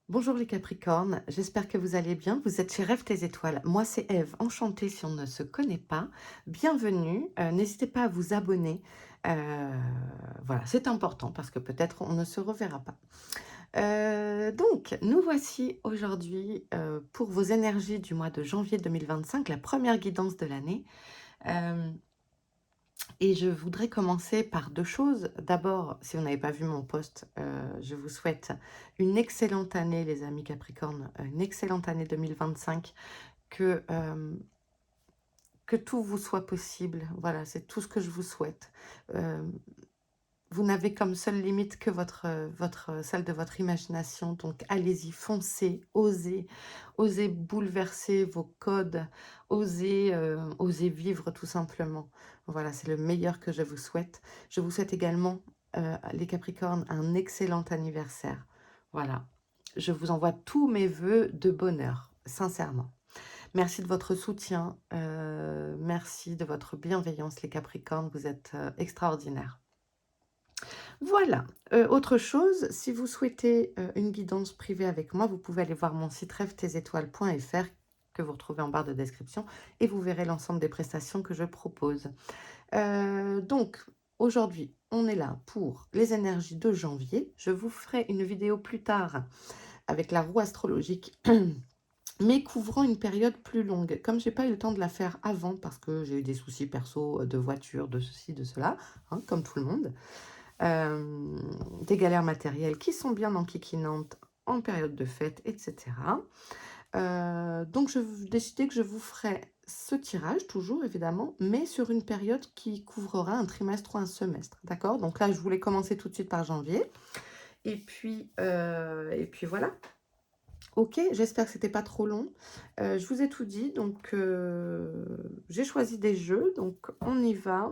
Bonjour les Capricornes, j'espère que vous allez bien. Vous êtes chez Rêve tes étoiles. Moi c'est Eve, enchantée si on ne se connaît pas. Bienvenue, n'hésitez pas à vous abonner. Euh, voilà, c'est important parce que peut-être on ne se reverra pas. Donc, nous voici aujourd'hui pour vos énergies du mois de janvier 2025, la première guidance de l'année. Euh, et je voudrais commencer par deux choses. D'abord, si vous n'avez pas vu mon post, je vous souhaite une excellente année, les amis Capricornes, une excellente année 2025, que tout vous soit possible. Voilà, c'est tout ce que je vous souhaite. Euh, vous n'avez comme seule limite que celle de votre imagination. Donc, allez-y, foncez, osez, osez bouleverser vos codes, osez vivre tout simplement. Voilà, c'est le meilleur que je vous souhaite. Je vous souhaite également, les Capricornes, un excellent anniversaire. Voilà, je vous envoie tous mes vœux de bonheur, sincèrement. Merci de votre soutien, merci de votre bienveillance, les Capricornes, vous êtes extraordinaires. Voilà, autre chose, si vous souhaitez une guidance privée avec moi, vous pouvez aller voir mon site rêve-tes-étoiles.fr que vous retrouvez en barre de description et vous verrez l'ensemble des prestations que je propose. Donc, aujourd'hui, on est là pour les énergies de janvier. Je vous ferai une vidéo plus tard avec la roue astrologique, mais couvrant une période plus longue. Comme j'ai pas eu le temps de la faire avant parce que j'ai eu des soucis perso de voiture, de ceci, de cela, hein, comme tout le monde, euh, des galères matérielles qui sont bien enquiquinantes en période de fête, etc. Donc, je décidé que je vous ferai ce tirage, toujours évidemment, mais sur une période qui couvrira un trimestre ou un semestre, d'accord? Donc là, je voulais commencer tout de suite par janvier. Et puis voilà. Ok, j'espère que c'était pas trop long. Je vous ai tout dit, donc j'ai choisi des jeux, donc on y va.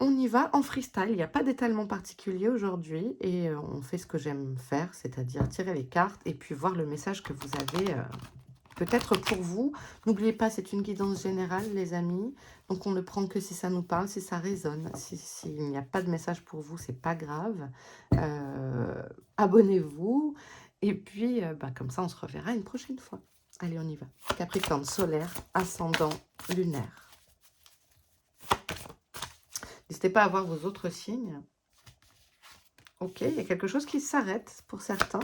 On y va en freestyle, il n'y a pas d'étalement particulier aujourd'hui et on fait ce que j'aime faire, c'est-à-dire tirer les cartes et puis voir le message que vous avez peut-être pour vous. N'oubliez pas, c'est une guidance générale, les amis, donc on ne prend que si ça nous parle, si ça résonne. S'il n'y a pas de message pour vous, c'est pas grave. Abonnez-vous et puis bah, comme ça, on se reverra une prochaine fois. Allez, on y va. Capricorne solaire, ascendant lunaire. N'hésitez pas à voir vos autres signes. Ok, il y a quelque chose qui s'arrête pour certains.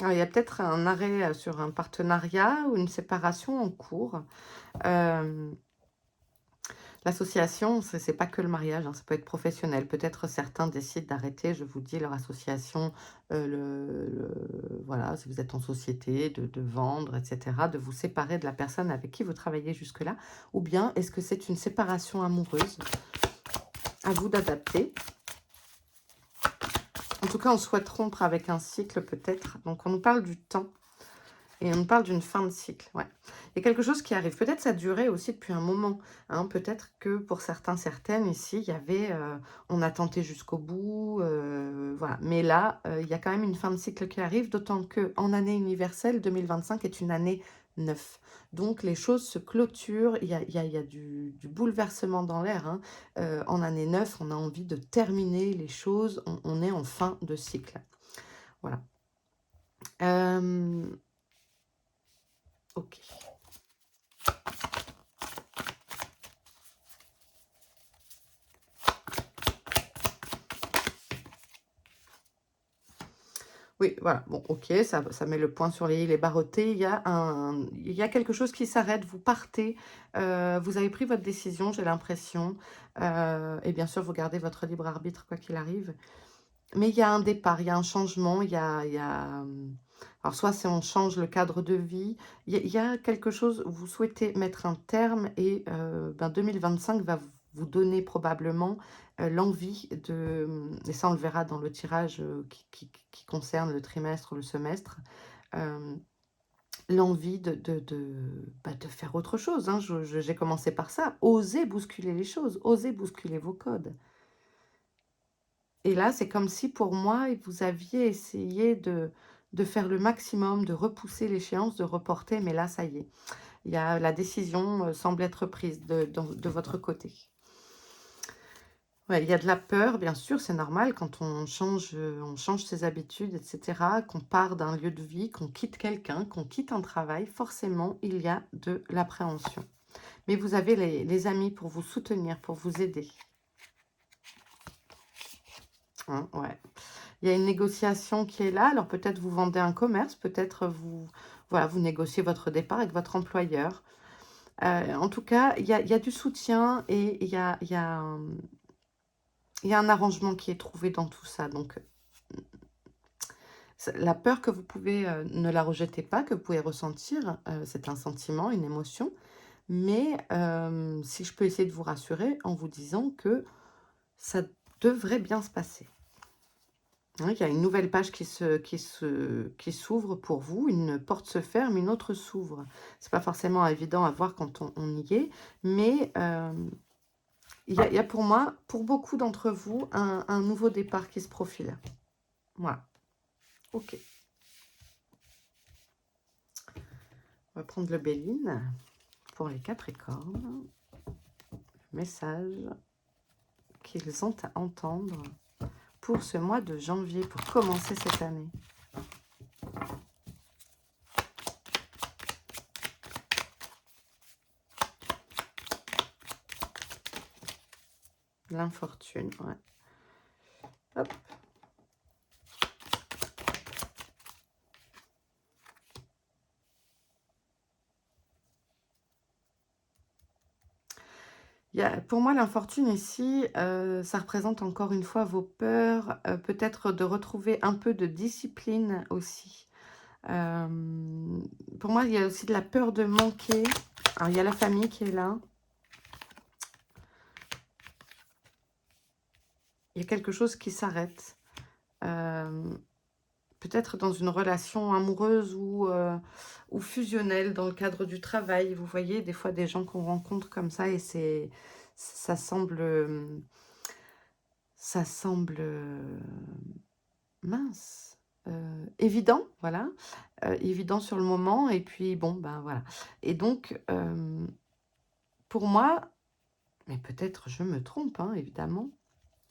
Alors, il y a peut-être un arrêt sur un partenariat ou une séparation en cours. L'association, ce n'est pas que le mariage, hein, ça peut être professionnel. Peut-être certains décident d'arrêter, je vous dis, leur association, voilà, si vous êtes en société, de vendre, etc., de vous séparer de la personne avec qui vous travaillez jusque-là. Ou bien, est-ce que c'est une séparation amoureuse? À vous d'adapter. En tout cas, on souhaite rompre avec un cycle peut-être. Donc, on nous parle du temps et on nous parle d'une fin de cycle. Ouais. Il y a quelque chose qui arrive. Peut-être ça durait aussi depuis un moment. Hein. Peut-être que pour certains, certaines, ici, il y avait... on a tenté jusqu'au bout. Voilà. Mais là, il y a quand même une fin de cycle qui arrive, d'autant qu'en année universelle, 2025 est une année 9. Donc, les choses se clôturent. Il y a du bouleversement dans l'air. Hein. En année 9, on a envie de terminer les choses. On est en fin de cycle. Voilà. Ok. Oui, voilà. Bon, ok, ça met le point sur les i, les barretés. Il y a quelque chose qui s'arrête. Vous partez. Vous avez pris votre décision, j'ai l'impression. Et bien sûr, vous gardez votre libre arbitre, quoi qu'il arrive. Mais il y a un départ, il y a un changement. Alors, soit c'est on change le cadre de vie. Il y a quelque chose, vous souhaitez mettre un terme et 2025 va vous donner probablement l'envie de, et ça on le verra dans le tirage qui concerne le trimestre ou le semestre, euh, l'envie de faire autre chose. Hein. J'ai commencé par ça, oser bousculer les choses, oser bousculer vos codes. Et là, c'est comme si pour moi, vous aviez essayé de faire le maximum, de repousser l'échéance, de reporter, mais là, ça y est. La décision semble être prise de votre côté. Ouais, il y a de la peur, bien sûr, c'est normal quand on change ses habitudes, et cetera, qu'on part d'un lieu de vie, qu'on quitte quelqu'un, qu'on quitte un travail, forcément, il y a de l'appréhension. Mais vous avez les amis pour vous soutenir, pour vous aider. Hein, ouais. Il y a une négociation qui est là. Alors peut-être vous vendez un commerce, peut-être vous, voilà, vous négociez votre départ avec votre employeur. En tout cas, il y a du soutien et il y a un arrangement qui est trouvé dans tout ça. Donc la peur que vous pouvez, ne la rejetez pas, que vous pouvez ressentir, c'est un sentiment, une émotion. Mais si je peux essayer de vous rassurer en vous disant que ça devrait bien se passer. Oui, il y a une nouvelle page qui s'ouvre pour vous, une porte se ferme, une autre s'ouvre. C'est pas forcément évident à voir quand on y est, mais il y a pour moi, pour beaucoup d'entre vous, un nouveau départ qui se profile. Voilà, ok. On va prendre le Béline pour les Capricornes. Message qu'ils ont à entendre pour ce mois de janvier, pour commencer cette année. L'infortune, ouais. Hop. Pour moi, l'infortune ici, ça représente encore une fois vos peurs, peut-être de retrouver un peu de discipline aussi. Pour moi, il y a aussi de la peur de manquer. Alors, il y a la famille qui est là. Il y a quelque chose qui s'arrête. Peut-être dans une relation amoureuse ou fusionnelle dans le cadre du travail. Vous voyez, des fois, des gens qu'on rencontre comme ça et ça semble... Ça semble mince, évident, voilà, évident sur le moment et puis bon, ben, voilà. Et donc, pour moi, mais peut-être je me trompe, hein, évidemment,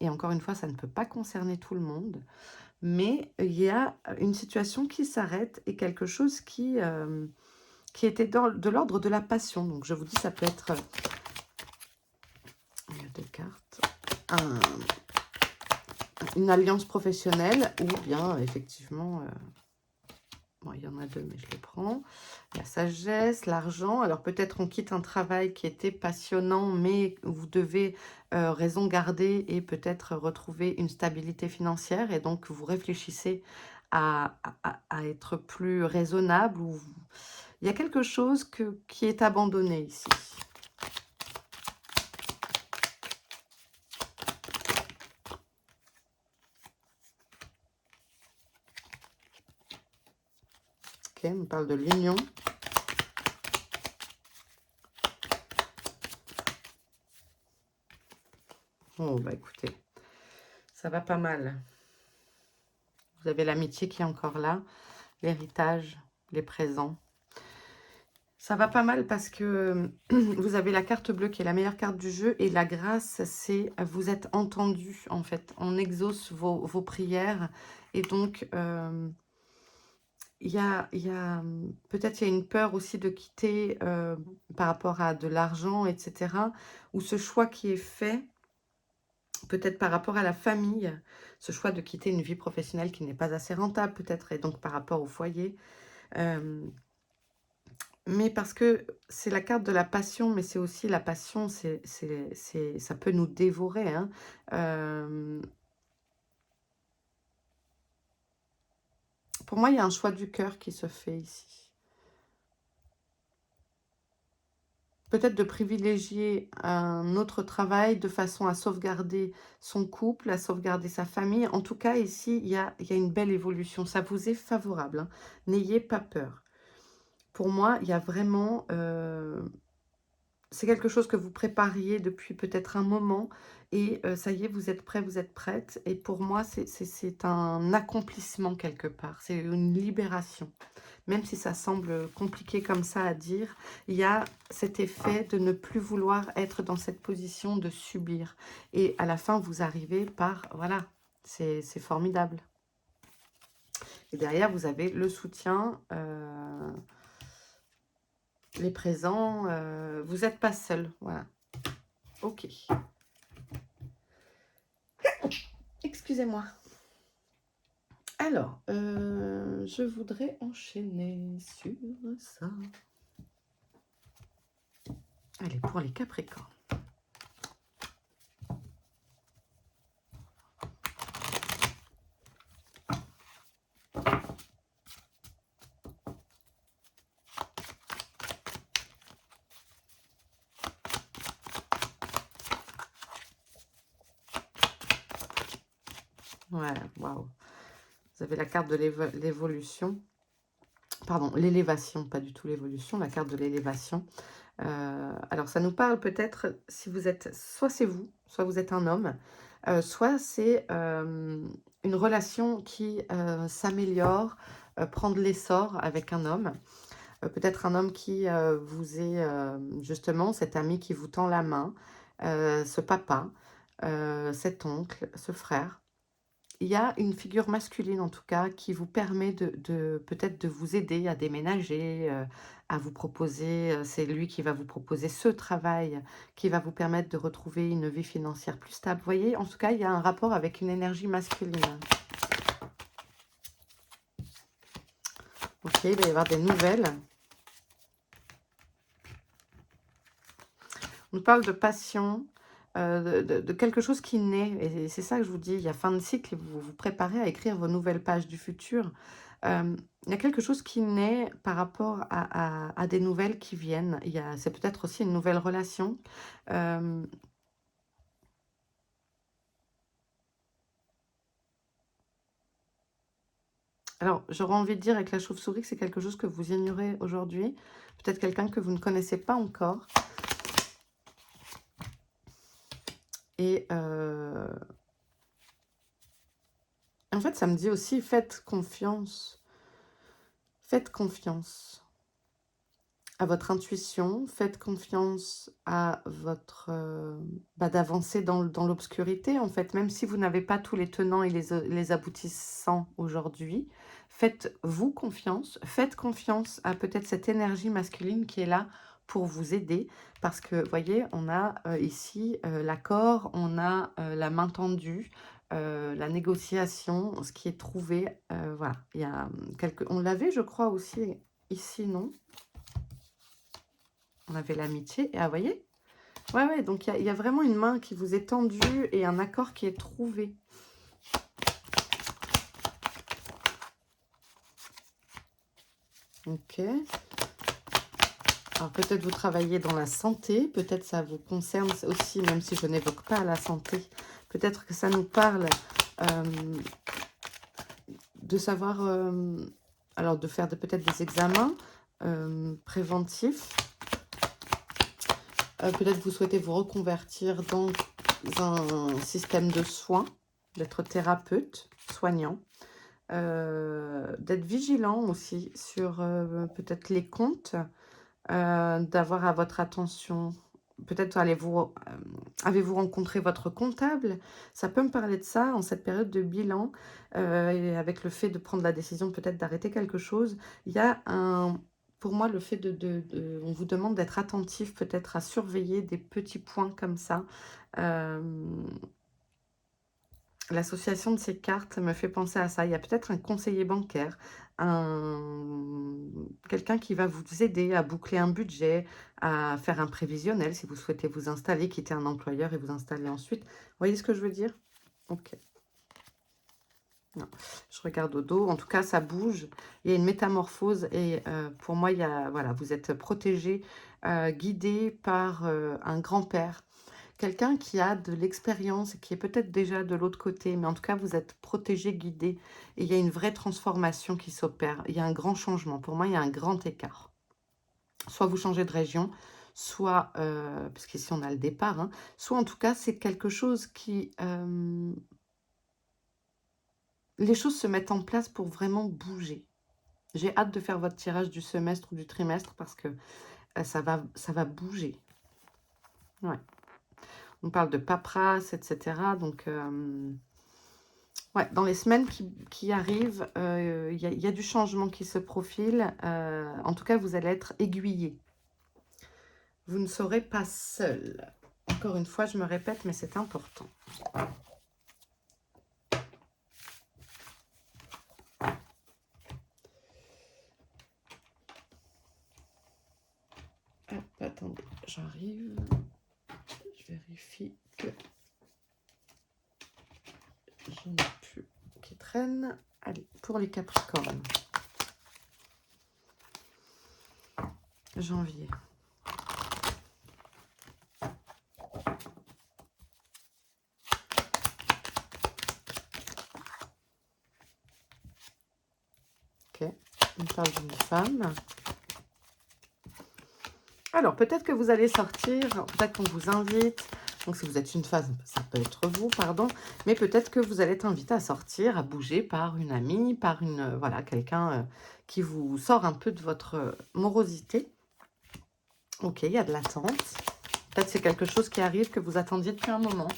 et encore une fois, ça ne peut pas concerner tout le monde, mais il y a une situation qui s'arrête et quelque chose qui était de l'ordre de la passion. Donc je vous dis, ça peut être, il y a 2 cartes, une alliance professionnelle ou bien effectivement... Bon, il y en a 2, mais je les prends. La sagesse, l'argent. Alors, peut-être on quitte un travail qui était passionnant, mais vous devez raison garder et peut-être retrouver une stabilité financière. Et donc, vous réfléchissez à être plus raisonnable. Il y a quelque chose qui est abandonné ici. Ok, on parle de l'union. Oh, bah écoutez, ça va pas mal. Vous avez l'amitié qui est encore là, l'héritage, les présents. Ça va pas mal parce que vous avez la carte bleue qui est la meilleure carte du jeu et la grâce, c'est vous êtes entendu en fait. On exauce vos prières et donc peut-être il y a une peur aussi de quitter par rapport à de l'argent, etc. Ou ce choix qui est fait, peut-être par rapport à la famille, ce choix de quitter une vie professionnelle qui n'est pas assez rentable peut-être et donc par rapport au foyer. Mais parce que c'est la carte de la passion, mais c'est aussi la passion, ça peut nous dévorer, hein. Pour moi, il y a un choix du cœur qui se fait ici. Peut-être de privilégier un autre travail de façon à sauvegarder son couple, à sauvegarder sa famille. En tout cas, ici, il y a une belle évolution. Ça vous est favorable, hein. N'ayez pas peur. Pour moi, il y a vraiment... c'est quelque chose que vous prépariez depuis peut-être un moment et ça y est, vous êtes prêt, vous êtes prête. Et pour moi, c'est un accomplissement quelque part, c'est une libération. même si ça semble compliqué comme ça à dire, il y a cet effet de ne plus vouloir être dans cette position de subir. Et à la fin, vous arrivez par, voilà, c'est formidable. Et derrière, vous avez le soutien, les présents, vous n'êtes pas seul, voilà. Ok. Excusez-moi. Alors, je voudrais enchaîner sur ça. Allez, pour les Capricornes. Ouais, waouh. Vous avez la carte de l'évolution. Pardon, l'élévation, pas du tout l'évolution, la carte de l'élévation. Alors, ça nous parle peut-être, si vous êtes, soit c'est vous, soit vous êtes un homme, soit c'est une relation qui s'améliore, prend de l'essor avec un homme. Peut-être un homme qui vous est justement cet ami qui vous tend la main, ce papa, cet oncle, ce frère. Il y a une figure masculine, en tout cas, qui vous permet de peut-être de vous aider à déménager, à vous proposer, c'est lui qui va vous proposer ce travail, qui va vous permettre de retrouver une vie financière plus stable. Vous voyez, en tout cas, il y a un rapport avec une énergie masculine. Ok, il va y avoir des nouvelles. On nous parle de passion, de quelque chose qui naît. Et c'est ça que je vous dis, il y a fin de cycle, vous vous préparez à écrire vos nouvelles pages du futur. Il y a quelque chose qui naît par rapport à des nouvelles qui viennent. C'est peut-être aussi une nouvelle relation. Euh, alors, j'aurais envie de dire avec la chauve-souris que c'est quelque chose que vous ignorez aujourd'hui. Peut-être quelqu'un que vous ne connaissez pas encore. Et en fait, ça me dit aussi, faites confiance. Faites confiance à votre intuition, faites confiance à votre d'avancer dans l'obscurité, en fait, même si vous n'avez pas tous les tenants et les aboutissants aujourd'hui, faites-vous confiance, faites confiance à peut-être cette énergie masculine qui est là pour vous aider, parce que, vous voyez, on a ici l'accord, on a la main tendue, la négociation, ce qui est trouvé, voilà, il y a on l'avait, je crois, aussi ici, non? On avait l'amitié. Et ah, vous voyez? Ouais, ouais, donc il y a vraiment une main qui vous est tendue et un accord qui est trouvé. Ok. Alors peut-être vous travaillez dans la santé, peut-être ça vous concerne aussi, même si je n'évoque pas la santé. Peut-être que ça nous parle de savoir, alors de faire peut-être des examens préventifs. Peut-être vous souhaitez vous reconvertir dans un système de soins, d'être thérapeute, soignant, d'être vigilant aussi sur peut-être les comptes, d'avoir à votre attention, peut-être avez-vous rencontré votre comptable? Ça peut me parler de ça en cette période de bilan, et avec le fait de prendre la décision peut-être d'arrêter quelque chose. Il y a pour moi, le fait on vous demande d'être attentif peut-être à surveiller des petits points comme ça. L'association de ces cartes me fait penser à ça. Il y a peut-être un conseiller bancaire, quelqu'un qui va vous aider à boucler un budget, à faire un prévisionnel si vous souhaitez vous installer, quitter un employeur et vous installer ensuite. Vous voyez ce que je veux dire? Ok. Non. Je regarde au dos. En tout cas, ça bouge. Il y a une métamorphose et pour moi, voilà, vous êtes protégé, guidé par un grand-père. Quelqu'un qui a de l'expérience et qui est peut-être déjà de l'autre côté, mais en tout cas, vous êtes protégé, guidé. Et il y a une vraie transformation qui s'opère. Il y a un grand changement. Pour moi, il y a un grand écart. Soit vous changez de région, soit, parce qu'ici on a le départ, hein, soit en tout cas, c'est quelque chose qui... les choses se mettent en place pour vraiment bouger. J'ai hâte de faire votre tirage du semestre ou du trimestre parce que ça va bouger. Ouais. On parle de paperasse, etc. Donc, ouais, dans les semaines qui arrivent, il y a du changement qui se profile. En tout cas, vous allez être aiguillé. Vous ne serez pas seul. Encore une fois, je me répète, mais c'est important. Hop, attendez, j'arrive. Je vérifie que j'en ai plus qui traînent. Allez, pour les Capricornes. Janvier. Ok, on parle d'une femme. Alors, peut-être que vous allez sortir, peut-être qu'on vous invite. Donc, si vous êtes une femme, ça peut être vous, pardon. Mais peut-être que vous allez être invité à sortir, à bouger par une amie, par une, voilà, quelqu'un qui vous sort un peu de votre morosité. Ok, il y a de l'attente. Peut-être c'est quelque chose qui arrive, que vous attendiez depuis un moment.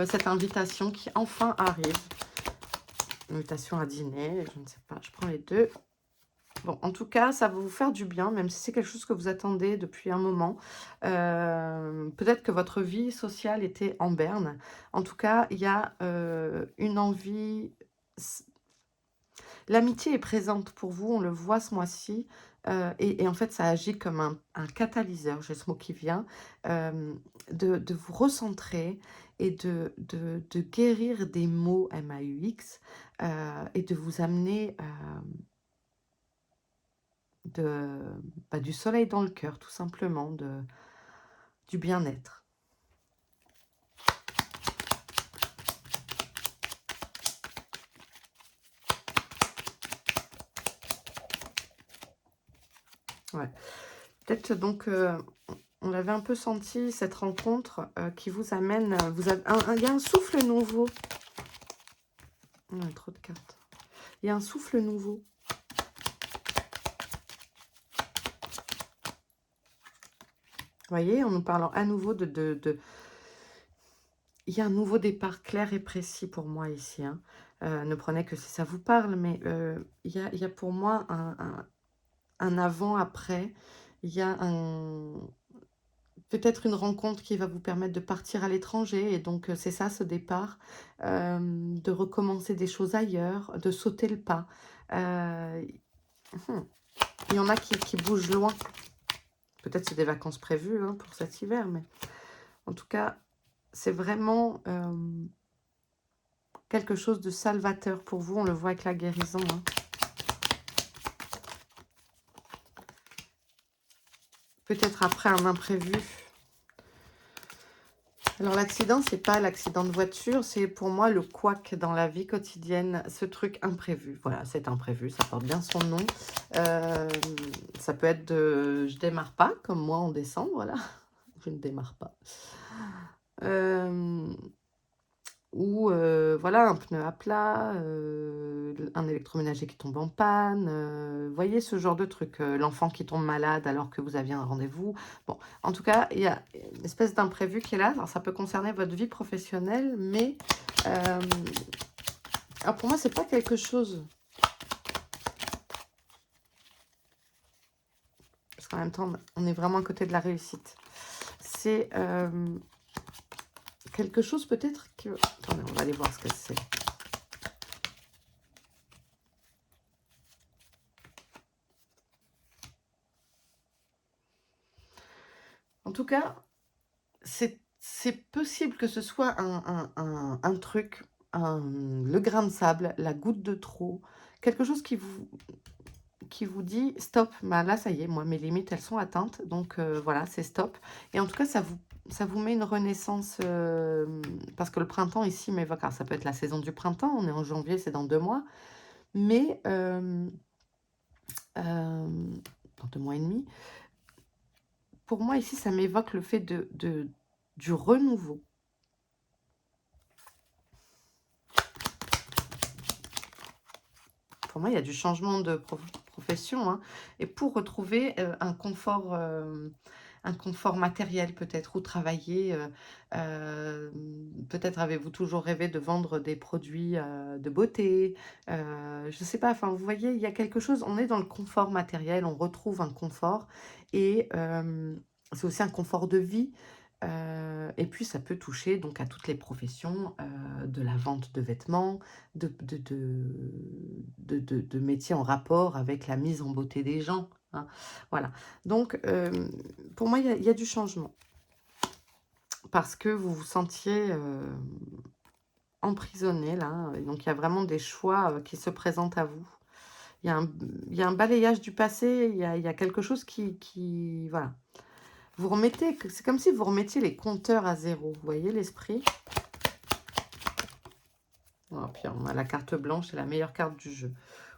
Cette invitation qui enfin arrive. Invitation à dîner, je ne sais pas, je prends les deux. Bon, en tout cas, ça va vous faire du bien, même si c'est quelque chose que vous attendez depuis un moment. Peut-être que votre vie sociale était en berne. En tout cas, il y a une envie. L'amitié est présente pour vous, on le voit ce mois-ci. Et en fait, ça agit comme un catalyseur, j'ai ce mot qui vient, de vous recentrer et de guérir des maux MAUX et de vous amener du soleil dans le cœur, tout simplement, du bien-être. Ouais. Peut-être donc, on l'avait un peu senti, cette rencontre qui vous amène, il y a un souffle nouveau. Trop de cartes. Il y a un souffle nouveau. Vous voyez, en nous parlant à nouveau il y a un nouveau départ clair et précis pour moi ici. Hein. Ne prenez que si ça vous parle, mais il y a pour moi un avant-après. Il y a peut-être une rencontre qui va vous permettre de partir à l'étranger. Et donc, c'est ça, ce départ. De recommencer des choses ailleurs, de sauter le pas. Il y en a qui bougent loin. Peut-être c'est des vacances prévues hein, pour cet hiver, mais en tout cas, c'est vraiment quelque chose de salvateur pour vous. On le voit avec la guérison. Hein. Peut-être après un imprévu. Alors l'accident, c'est pas l'accident de voiture, c'est pour moi le couac dans la vie quotidienne, ce truc imprévu. Voilà, c'est imprévu, ça porte bien son nom. Ça peut être de je démarre pas, comme moi en décembre, là. Je ne démarre pas. Ou voilà, un pneu à plat, un électroménager qui tombe en panne, vous voyez ce genre de truc, l'enfant qui tombe malade alors que vous aviez un rendez-vous. Bon, en tout cas, il y a une espèce d'imprévu qui est là. Alors ça peut concerner votre vie professionnelle, mais alors pour moi, c'est pas quelque chose parce qu'en même temps, on est vraiment à côté de la réussite. C'est quelque chose peut-être que... Attendez, on va aller voir ce que c'est. En tout cas, c'est possible que ce soit un truc, le grain de sable, la goutte de trop, quelque chose qui vous dit: «Stop, bah, là, ça y est, moi, mes limites, elles sont atteintes, donc voilà, c'est stop». Et en tout cas, ça vous met une renaissance, parce que le printemps ici m'évoque, alors ça peut être la saison du printemps, on est en janvier, c'est dans 2 mois, mais dans 2 mois et demi, pour moi ici, ça m'évoque le fait du renouveau. Pour moi, il y a du changement de profession, hein, et pour retrouver un confort matériel peut-être, ou travailler, peut-être avez-vous toujours rêvé de vendre des produits, de beauté, je ne sais pas, enfin, vous voyez, il y a quelque chose, on est dans le confort matériel, on retrouve un confort et c'est aussi un confort de vie, et puis ça peut toucher donc à toutes les professions, de la vente de vêtements, de métiers en rapport avec la mise en beauté des gens, hein. Voilà. Donc, pour moi, il y a du changement. Parce que vous vous sentiez, emprisonné là, et donc il y a vraiment des choix, qui se présentent à vous. Il y a un il y a un balayage du passé, il y a quelque chose qui voilà. Vous remettez c'est comme si vous remettiez les compteurs à zéro. Vous voyez l'esprit? Oh, puis on a la carte blanche, c'est la meilleure carte du jeu.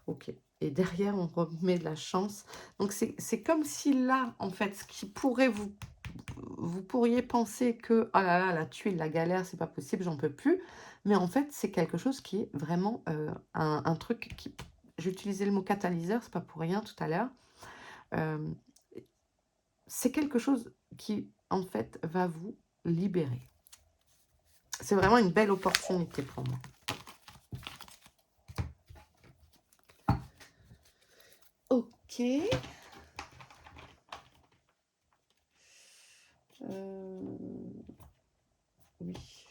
OK, et derrière, on remet de la chance. Donc c'est comme si là, en fait, ce qui pourrait vous pourriez penser que: «Oh là là, la tuile, la galère, c'est pas possible, j'en peux plus». Mais en fait, c'est quelque chose qui est vraiment, un truc qui j'ai utilisé le mot catalyseur, c'est pas pour rien tout à l'heure. Hem, c'est quelque chose qui, en fait, va vous libérer. C'est vraiment une belle opportunité pour moi. OK. Oui,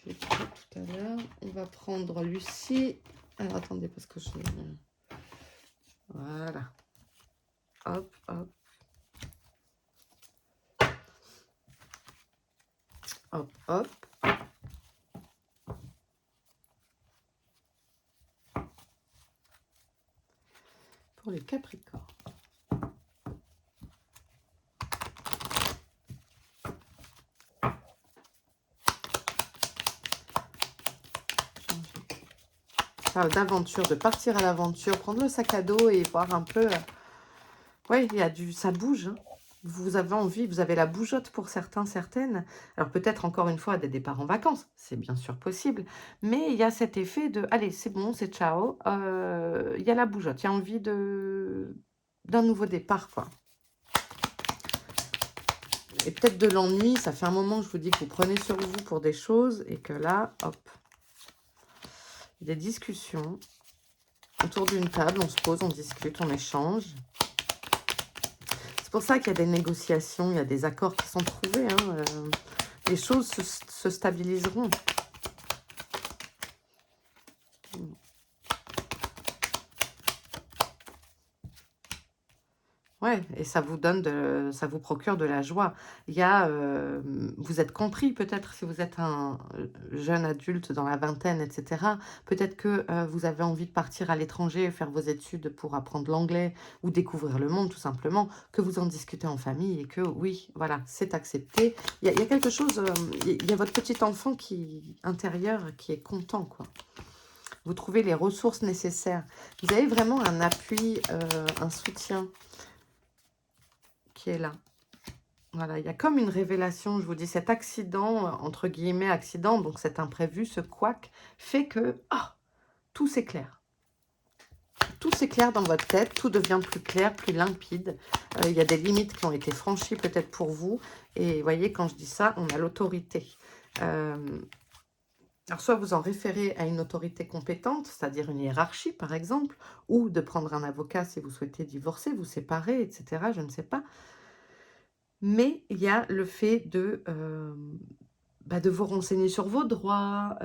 j'ai pris tout à l'heure. On va prendre Lucie. Alors attendez, parce que je... Voilà. Hop, hop, hop, hop. Pour les Capricornes. Parle d'aventure, de partir à l'aventure, prendre le sac à dos et voir un peu... Oui, il y a ça bouge, hein. Vous avez envie, vous avez la bougeotte pour certains, certaines. Alors peut-être encore une fois des départs en vacances, c'est bien sûr possible. Mais il y a cet effet de, allez, c'est bon, c'est ciao. Il y a la bougeotte, il y a envie d'un nouveau départ, quoi. Et peut-être de l'ennui, ça fait un moment que je vous dis que vous prenez sur vous pour des choses et que là, hop, des discussions autour d'une table, on se pose, on discute, on échange. C'est pour ça qu'il y a des négociations, il y a des accords qui sont trouvés, hein, les choses se stabiliseront. Ouais, et ça vous ça vous procure de la joie. Il y a, vous êtes compris peut-être si vous êtes un jeune adulte dans la vingtaine, et cetera. Peut-être que, vous avez envie de partir à l'étranger, faire vos études pour apprendre l'anglais ou découvrir le monde tout simplement, que vous en discutez en famille et que oui, voilà, c'est accepté. Il y a quelque chose, il y a votre petit enfant intérieur qui est content, quoi. Vous trouvez les ressources nécessaires. Vous avez vraiment un appui, un soutien qui est là. Voilà, il y a comme une révélation, je vous dis, cet accident, entre guillemets accident, donc cet imprévu, ce couac, fait que tout s'éclaire. Tout s'éclaire dans votre tête, tout devient plus clair, plus limpide. Il y a des limites qui ont été franchies peut-être pour vous. Et vous voyez, quand je dis ça, on a l'autorité. Alors, soit vous en référez à une autorité compétente, c'est-à-dire une hiérarchie, par exemple, ou de prendre un avocat si vous souhaitez divorcer, vous séparer, etc. Je ne sais pas. Mais il y a le fait de vous renseigner sur vos droits,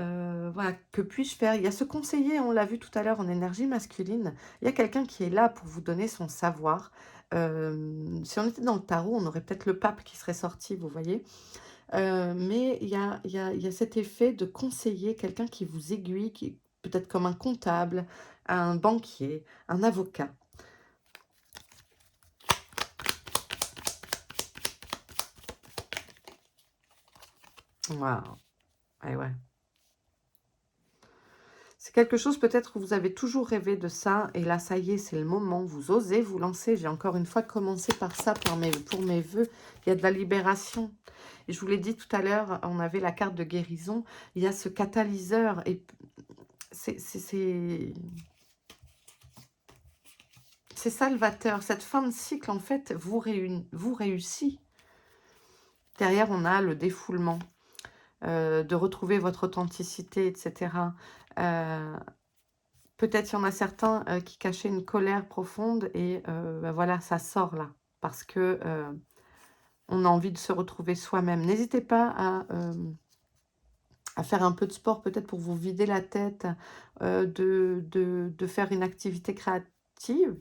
voilà, que puis-je faire? Il y a ce conseiller, on l'a vu tout à l'heure en énergie masculine, il y a quelqu'un qui est là pour vous donner son savoir. Si on était dans le tarot, on aurait peut-être le pape qui serait sorti, vous voyez? Mais il y a cet effet de conseiller, quelqu'un qui vous aiguille, qui peut-être comme un comptable, un banquier, un avocat. Waouh! Eh ouais. C'est quelque chose peut-être où vous avez toujours rêvé de ça et là, ça y est, c'est le moment. Vous osez vous lancer. J'ai encore une fois commencé par ça pour mes vœux. Il y a de la libération. Et je vous l'ai dit tout à l'heure, on avait la carte de guérison. Il y a ce catalyseur et c'est c'est salvateur. Cette fin de cycle, en fait, vous réussit. Derrière, on a le défoulement, de retrouver votre authenticité, etc. Peut-être il y en a certains qui cachaient une colère profonde et bah voilà, ça sort là. Parce que on a envie de se retrouver soi-même. N'hésitez pas à faire un peu de sport, peut-être pour vous vider la tête, de faire une activité créative,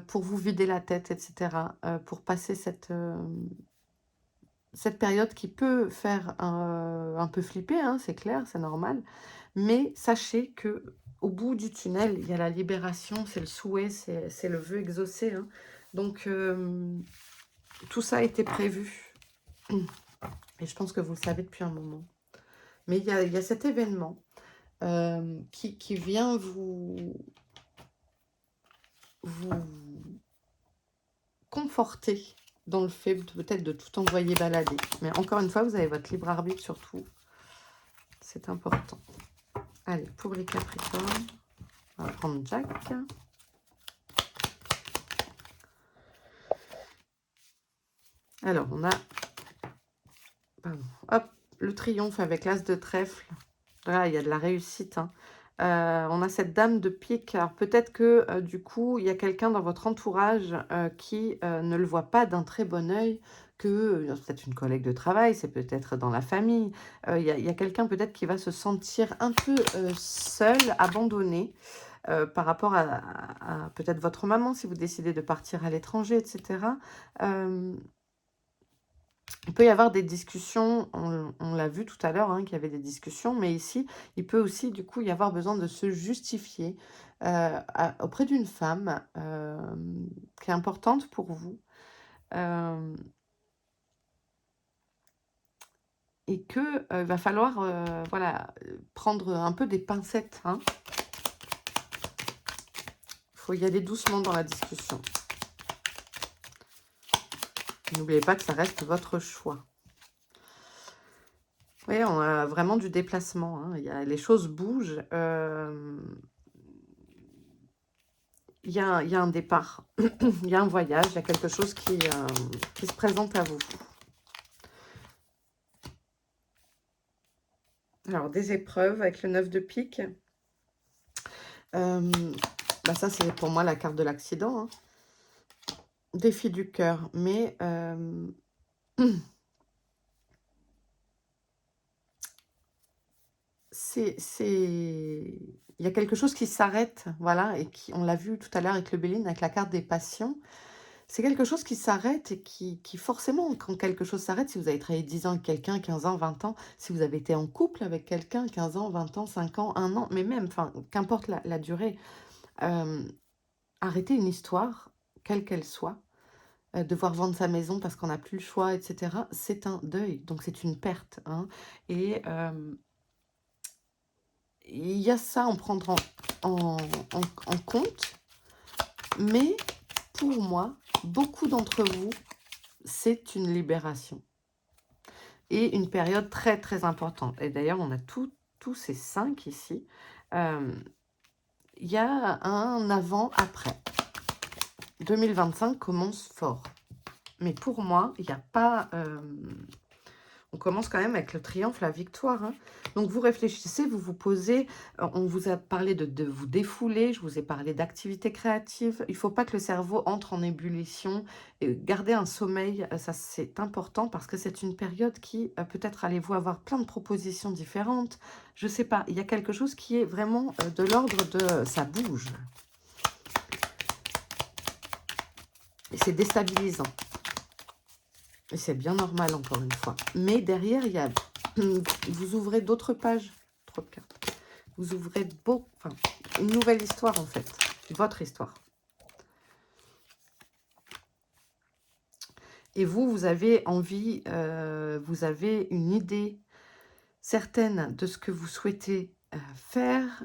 pour vous vider la tête, etc. Pour passer cette période qui peut faire un peu flipper, hein, c'est clair, c'est normal. Mais sachez que au bout du tunnel, il y a la libération, c'est le souhait, c'est le vœu exaucé, hein. Donc, tout ça a été prévu. Et je pense que vous le savez depuis un moment. Mais il y a cet événement qui vient vous conforter dans le fait peut-être de tout envoyer balader. Mais encore une fois, vous avez votre libre arbitre sur tout. C'est important. Allez, pour les Capricornes, on va prendre Jack. Alors, on a hop, le triomphe avec l'as de trèfle. Là, il y a de la réussite, hein. On a cette dame de pique. Alors, peut-être que, du coup, il y a quelqu'un dans votre entourage qui ne le voit pas d'un très bon œil, que c'est peut-être une collègue de travail, c'est peut-être dans la famille. Il y a quelqu'un peut-être qui va se sentir un peu seul, abandonné, par rapport à peut-être votre maman, si vous décidez de partir à l'étranger, etc. Il peut y avoir des discussions, on l'a vu tout à l'heure, hein, qu'il y avait des discussions, mais ici, il peut aussi, du coup, y avoir besoin de se justifier auprès d'une femme qui est importante pour vous. Et que va falloir voilà, prendre un peu des pincettes, hein. Il faut y aller doucement dans la discussion. N'oubliez pas que ça reste votre choix. Oui, on a vraiment du déplacement, hein. Les choses bougent. Il y a un départ, il y a un voyage, il y a quelque chose qui se présente à vous. Alors, des épreuves avec le 9 de pique. Bah ça, c'est pour moi la carte de l'accident, hein. Défi du cœur, mais il y a quelque chose qui s'arrête, voilà, et qui, on l'a vu tout à l'heure avec le Béline, avec la carte des passions. C'est quelque chose qui s'arrête et qui forcément, quand quelque chose s'arrête, si vous avez travaillé 10 ans avec quelqu'un, 15 ans, 20 ans, si vous avez été en couple avec quelqu'un, 15 ans, 20 ans, 5 ans, 1 an, mais même, enfin, qu'importe la durée, arrêter une histoire, quelle qu'elle soit, devoir vendre sa maison parce qu'on n'a plus le choix, etc., c'est un deuil, donc c'est une perte, hein. Et il y a ça à en prendre en compte, mais pour moi, beaucoup d'entre vous, c'est une libération et une période très, très importante. Et d'ailleurs, on a tous ces 5 ici. Il y a un avant-après. 2025 commence fort. Mais pour moi, il n'y a pas... on commence quand même avec le triomphe, la victoire, hein. Donc, vous réfléchissez, vous vous posez. On vous a parlé de vous défouler. Je vous ai parlé d'activité créative. Il ne faut pas que le cerveau entre en ébullition. Et garder un sommeil, ça, c'est important parce que c'est une période qui, peut-être allez-vous avoir plein de propositions différentes. Je ne sais pas. Il y a quelque chose qui est vraiment de l'ordre de... ça bouge. Et c'est déstabilisant. Et c'est bien normal, encore une fois. Mais derrière, il y a... vous ouvrez d'autres pages. Trop de cartes. Vous ouvrez enfin, une nouvelle histoire, en fait. Votre histoire. Et vous avez envie, vous avez une idée certaine de ce que vous souhaitez faire,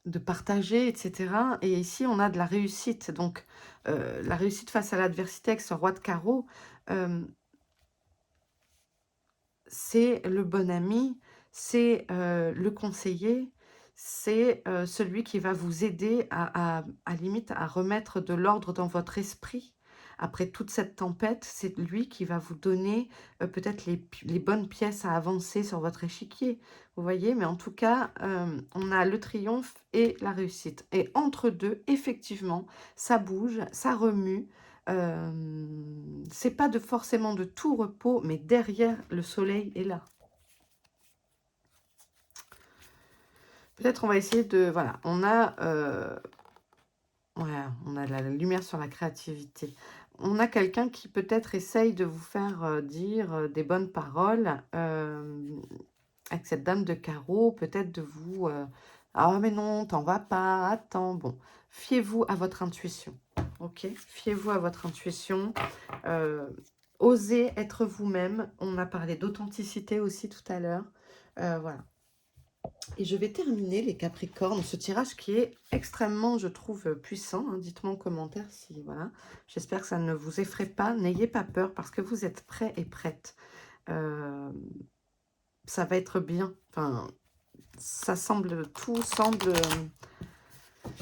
de partager, etc. Et ici, on a de la réussite. Donc, la réussite face à l'adversité avec ce roi de carreau, c'est le bon ami, c'est le conseiller, c'est celui qui va vous aider à limite à remettre de l'ordre dans votre esprit. Après toute cette tempête, c'est lui qui va vous donner peut-être les bonnes pièces à avancer sur votre échiquier. Vous voyez? Mais en tout cas, on a le triomphe et la réussite. Et entre deux, effectivement, ça bouge, ça remue. C'est pas forcément de tout repos, mais derrière, le soleil est là. Peut-être on va essayer de... Voilà, on a la lumière sur la créativité. On a quelqu'un qui peut-être essaye de vous faire dire des bonnes paroles avec cette dame de carreau, peut-être de vous... ah mais non, t'en vas pas, attends. Bon, fiez-vous à votre intuition, ok? Fiez-vous à votre intuition. Euh, Osez être vous-même. On a parlé d'authenticité aussi tout à l'heure. Voilà. Et je vais terminer les Capricornes, ce tirage qui est extrêmement, je trouve, puissant. Hein. Dites-moi en commentaire si, voilà. J'espère que ça ne vous effraie pas. N'ayez pas peur parce que vous êtes prêts et prêtes. Ça va être bien. Enfin, ça semble, tout semble...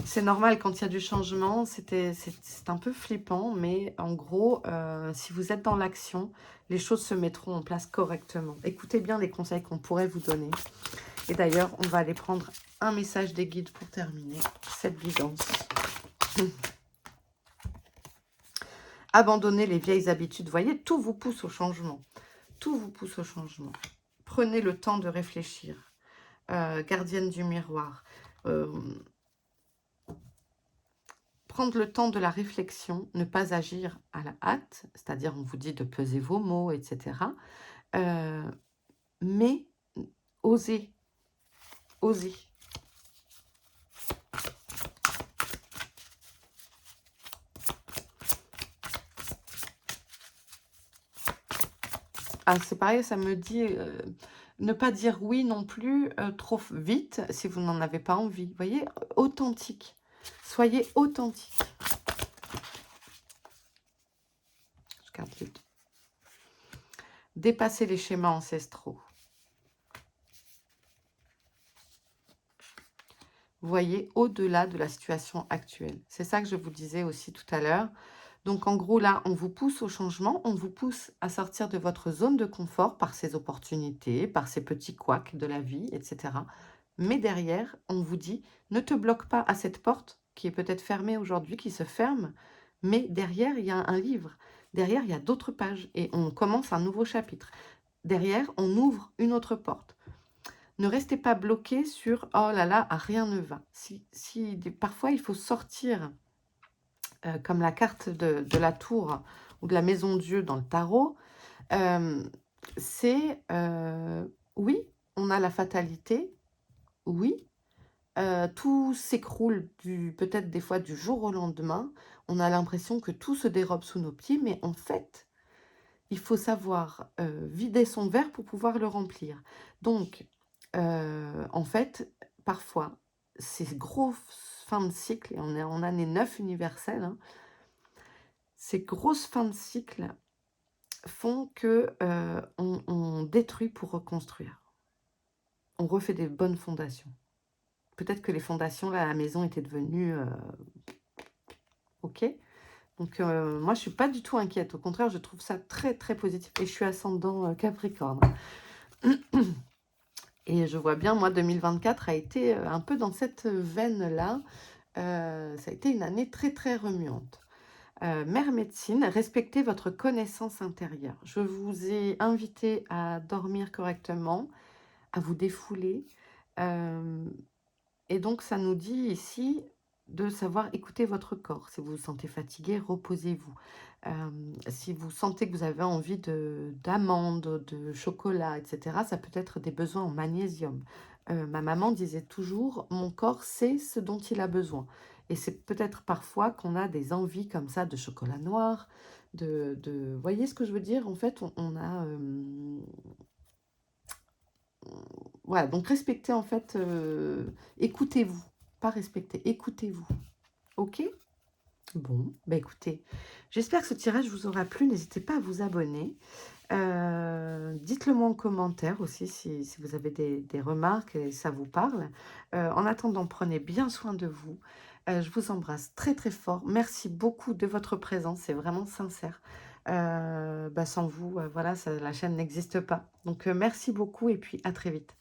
c'est normal quand il y a du changement. C'est un peu flippant, mais en gros, si vous êtes dans l'action, les choses se mettront en place correctement. Écoutez bien les conseils qu'on pourrait vous donner. Et d'ailleurs, on va aller prendre un message des guides pour terminer cette guidance. Abandonnez les vieilles habitudes. Vous voyez, tout vous pousse au changement. Tout vous pousse au changement. Prenez le temps de réfléchir. Gardienne du miroir. Prendre le temps de la réflexion, ne pas agir à la hâte, c'est-à-dire on vous dit de peser vos mots, etc. Mais osez, osez. Ah, c'est pareil, ça me dit ne pas dire oui non plus trop vite si vous n'en avez pas envie. Vous voyez, authentique. Soyez authentique. Je garde les deux. Dépassez les schémas ancestraux. Voyez au-delà de la situation actuelle. C'est ça que je vous disais aussi tout à l'heure. Donc, en gros, là, on vous pousse au changement, on vous pousse à sortir de votre zone de confort par ces opportunités, par ces petits couacs de la vie, etc. Mais derrière, on vous dit, ne te bloque pas à cette porte qui est peut-être fermée aujourd'hui, qui se ferme, mais derrière, il y a un livre. Derrière, il y a d'autres pages et on commence un nouveau chapitre. Derrière, on ouvre une autre porte. Ne restez pas bloqué sur « oh là là, rien ne va ». Parfois, il faut sortir, comme la carte de la tour ou de la maison Dieu dans le tarot, c'est oui, on a la fatalité, oui, tout s'écroule peut-être des fois du jour au lendemain, on a l'impression que tout se dérobe sous nos pieds, mais en fait, il faut savoir vider son verre pour pouvoir le remplir. Donc, en fait, parfois, ces grosses fins de cycle, et on est en année 9 universelle, hein, ces grosses fins de cycle font que on détruit pour reconstruire. On refait des bonnes fondations. Peut-être que les fondations, là, à la maison étaient devenues... OK. Donc, moi, je ne suis pas du tout inquiète. Au contraire, je trouve ça très, très positif. Et je suis ascendant Capricorne. Et je vois bien, moi, 2024 a été un peu dans cette veine-là. Ça a été une année très, très remuante. Mère médecine, respectez votre connaissance intérieure. Je vous ai invité à dormir correctement, à vous défouler. Et donc, ça nous dit ici de savoir écouter votre corps. Si vous vous sentez fatigué, reposez-vous. Si vous sentez que vous avez envie d'amandes, de chocolat, etc., ça peut être des besoins en magnésium. Ma maman disait toujours, mon corps sait ce dont il a besoin. Et c'est peut-être parfois qu'on a des envies comme ça de chocolat noir, Vous voyez ce que je veux dire? En fait, on a... voilà, donc respectez en fait, écoutez-vous, pas respectez, écoutez-vous. Ok? Bon, bah écoutez, j'espère que ce tirage vous aura plu. N'hésitez pas à vous abonner. Dites-le moi en commentaire aussi si vous avez des remarques et ça vous parle. En attendant, prenez bien soin de vous. Je vous embrasse très, très fort. Merci beaucoup de votre présence, c'est vraiment sincère. Bah, sans vous, voilà, ça la chaîne n'existe pas. Donc, merci beaucoup et puis à très vite.